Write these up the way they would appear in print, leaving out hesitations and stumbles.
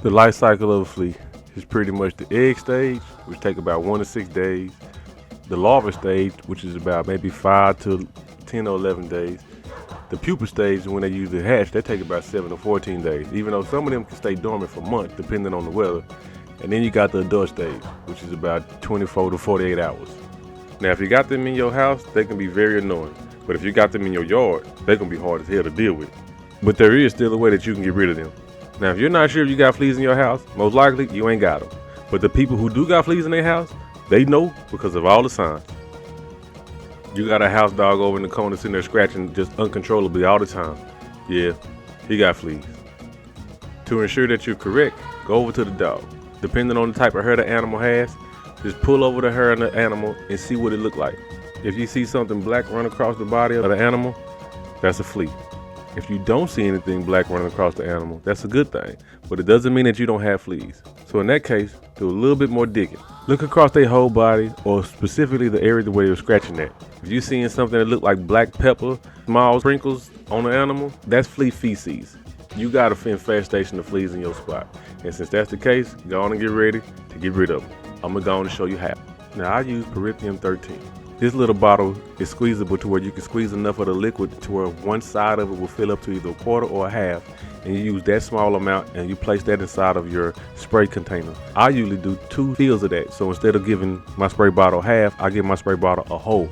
The life cycle of a flea is pretty much the egg stage, which take about 1 to 6 days, the larva stage, which is about maybe 5 to 10 or 11 days. The pupa stage, when they usually hatch, they take about 7 to 14 days, even though some of them can stay dormant for months depending on the weather. And then you got the adult stage, which is about 24 to 48 hours. Now, if you got them in your house, they can be very annoying. But if you got them in your yard, they're gonna be hard as hell to deal with. But there is still a way that you can get rid of them. Now, if you're not sure if you got fleas in your house, most likely you ain't got them. But the people who do got fleas in their house, they know because of all the signs. You got a house dog over in the corner sitting there scratching just uncontrollably all the time. Yeah, he got fleas. To ensure that you're correct, go over to the dog. Depending on the type of hair the animal has, just pull over the hair on the animal and see what it look like. If you see something black run across the body of the animal, that's a flea. If you don't see anything black running across the animal, that's a good thing, but it doesn't mean that you don't have fleas. So in that case, do a little bit more digging. Look across their whole body, or specifically the area where you're scratching at. If you're seeing something that look like black pepper, small sprinkles on the animal, that's flea feces. You got an infestation of fleas in your spot. And since that's the case, go on and get ready to get rid of them. I'm gonna go on and show you how. Now I use Pyrithium 13. This little bottle is squeezable to where you can squeeze enough of the liquid to where one side of it will fill up to either a quarter or a half, and you use that small amount and you place that inside of your spray container. I usually do 2 fills of that, so instead of giving my spray bottle half, I give my spray bottle a whole.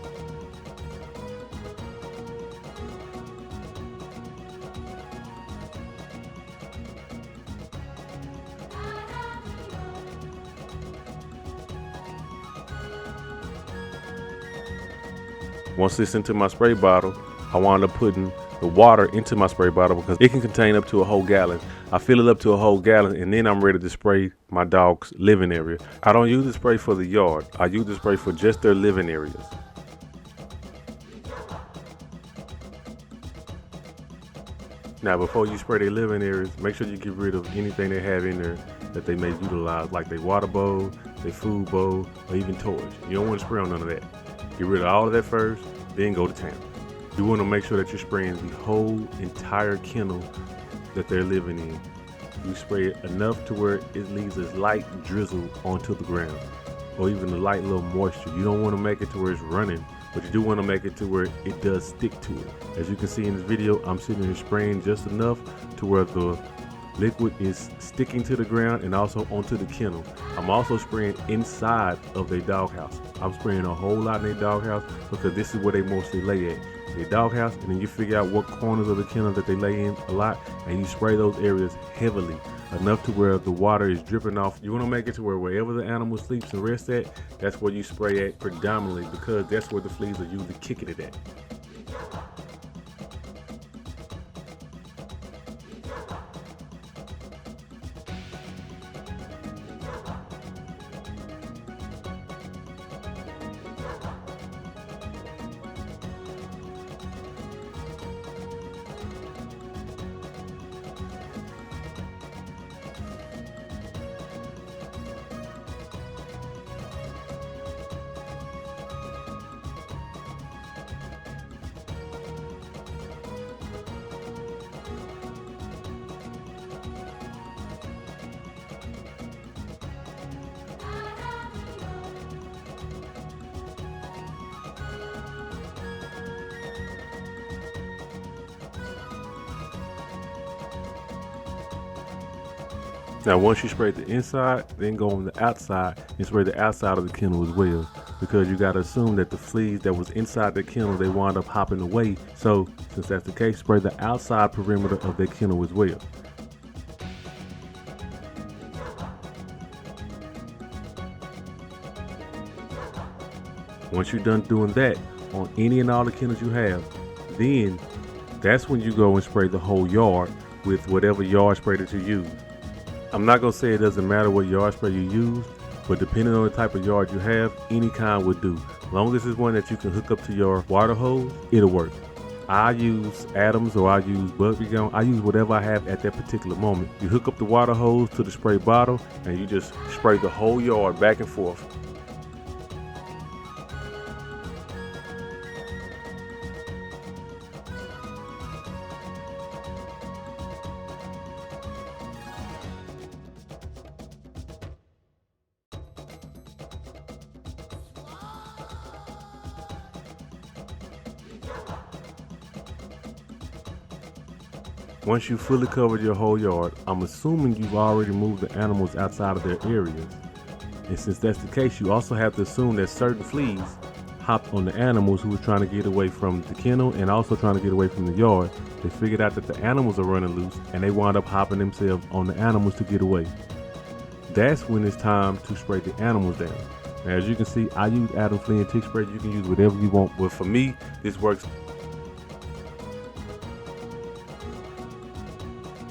Once it's into my spray bottle, I wind up putting the water into my spray bottle because it can contain up to a whole gallon. I fill it up to a whole gallon and then I'm ready to spray my dog's living area. I don't use the spray for the yard. I use the spray for just their living areas. Now, before you spray their living areas, make sure you get rid of anything they have in there that they may utilize, like their water bowl, their food bowl, or even toys. You don't want to spray on none of that. Get rid of all of that first, then go to town. You want to make sure that you're spraying the whole entire kennel that they're living in. You spray it enough to where it leaves a light drizzle onto the ground, or even a light little moisture. You don't want to make it to where it's running, but you do want to make it to where it does stick to it. As you can see in this video, I'm sitting here spraying just enough to where the liquid is sticking to the ground and also onto the kennel. I'm also spraying inside of their doghouse. I'm spraying a whole lot in their doghouse because this is where they mostly lay at. Their doghouse, and then you figure out what corners of the kennel that they lay in a lot, and you spray those areas heavily, enough to where the water is dripping off. You want to make it to where wherever the animal sleeps and rests at, that's where you spray at predominantly, because that's where the fleas are usually kicking it at. Now, once you spray the inside, then go on the outside and spray the outside of the kennel as well, because you got to assume that the fleas that was inside the kennel, they wind up hopping away. So since that's the case, spray the outside perimeter of their kennel as well. Once you're done doing that on any and all the kennels you have, then that's when you go and spray the whole yard with whatever yard spray that you use. I'm not gonna say it doesn't matter what yard spray you use, but depending on the type of yard you have, any kind would do. As long as it's one that you can hook up to your water hose, it'll work. I use Adams or I use Bug Gum. I use whatever I have at that particular moment. You hook up the water hose to the spray bottle and you just spray the whole yard back and forth. Once you've fully covered your whole yard, I'm assuming you've already moved the animals outside of their areas. And since that's the case, you also have to assume that certain fleas hopped on the animals who were trying to get away from the kennel and also trying to get away from the yard. They figured out that the animals are running loose and they wound up hopping themselves on the animals to get away. That's when it's time to spray the animals down. Now, as you can see, I use Adam flea and tick spray. You can use whatever you want, but for me, this works.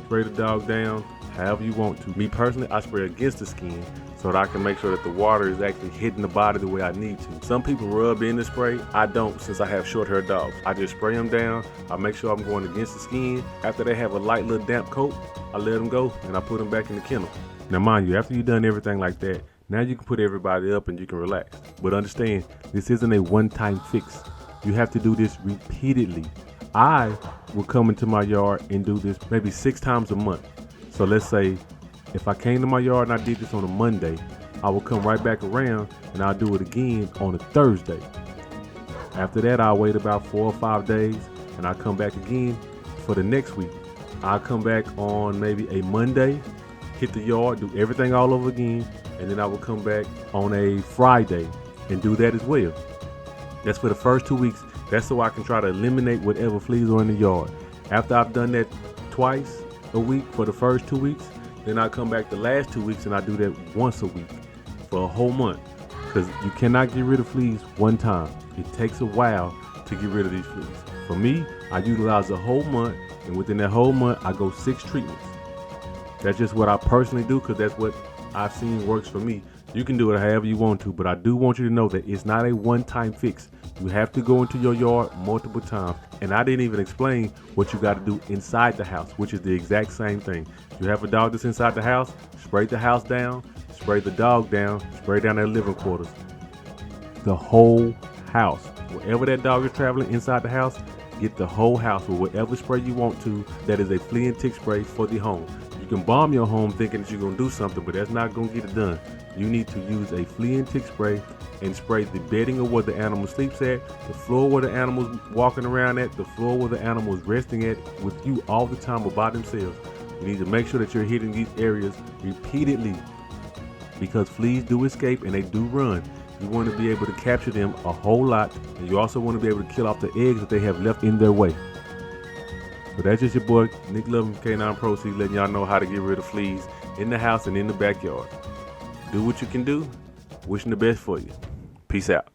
Spray the dog down however you want to. Me personally, I spray against the skin so that I can make sure that the water is actually hitting the body the way I need to. Some people rub in the spray. I don't, since I have short haired dogs. I just spray them down. I make sure I'm going against the skin. After they have a light little damp coat, I let them go and I put them back in the kennel. Now mind you, after you've done everything like that, now you can put everybody up and you can relax. But understand, this isn't a one-time fix. You have to do this repeatedly. I will come into my yard and do this maybe 6 times a month. So let's say if I came to my yard and I did this on a Monday, I will come right back around and I'll do it again on a Thursday. After that, I'll wait about 4 or 5 days and I'll come back again for the next week. I'll come back on maybe a Monday, hit the yard, do everything all over again, and then I will come back on a Friday and do that as well. That's for the first 2 weeks. That's so I can try to eliminate whatever fleas are in the yard. After I've done that twice a week for the first 2 weeks, then I come back the last 2 weeks and I do that once a week for a whole month. Because you cannot get rid of fleas one time. It takes a while to get rid of these fleas. For me, I utilize the whole month, and within that whole month, I go 6 treatments. That's just what I personally do because that's what I've seen works for me. You can do it however you want to, but I do want you to know that it's not a one-time fix. You have to go into your yard multiple times. And I didn't even explain what you got to do inside the house, which is the exact same thing. You have a dog that's inside the house, spray the house down, spray the dog down, spray down their living quarters. The whole house. Wherever that dog is traveling inside the house, get the whole house with whatever spray you want to. That is a flea and tick spray for the home. You can bomb your home thinking that you're going to do something, but that's not going to get it done. You need to use a flea and tick spray and spray the bedding of where the animal sleeps at, the floor where the animal's walking around at, the floor where the animal is resting at with you all the time or by themselves. You need to make sure that you're hitting these areas repeatedly because fleas do escape and they do run. You want to be able to capture them a whole lot, and you also want to be able to kill off the eggs that they have left in their way. So that's just your boy, Nick Loving K9 Proceed, letting y'all know how to get rid of fleas in the house and in the backyard. Do what you can do. Wishing the best for you. Peace out.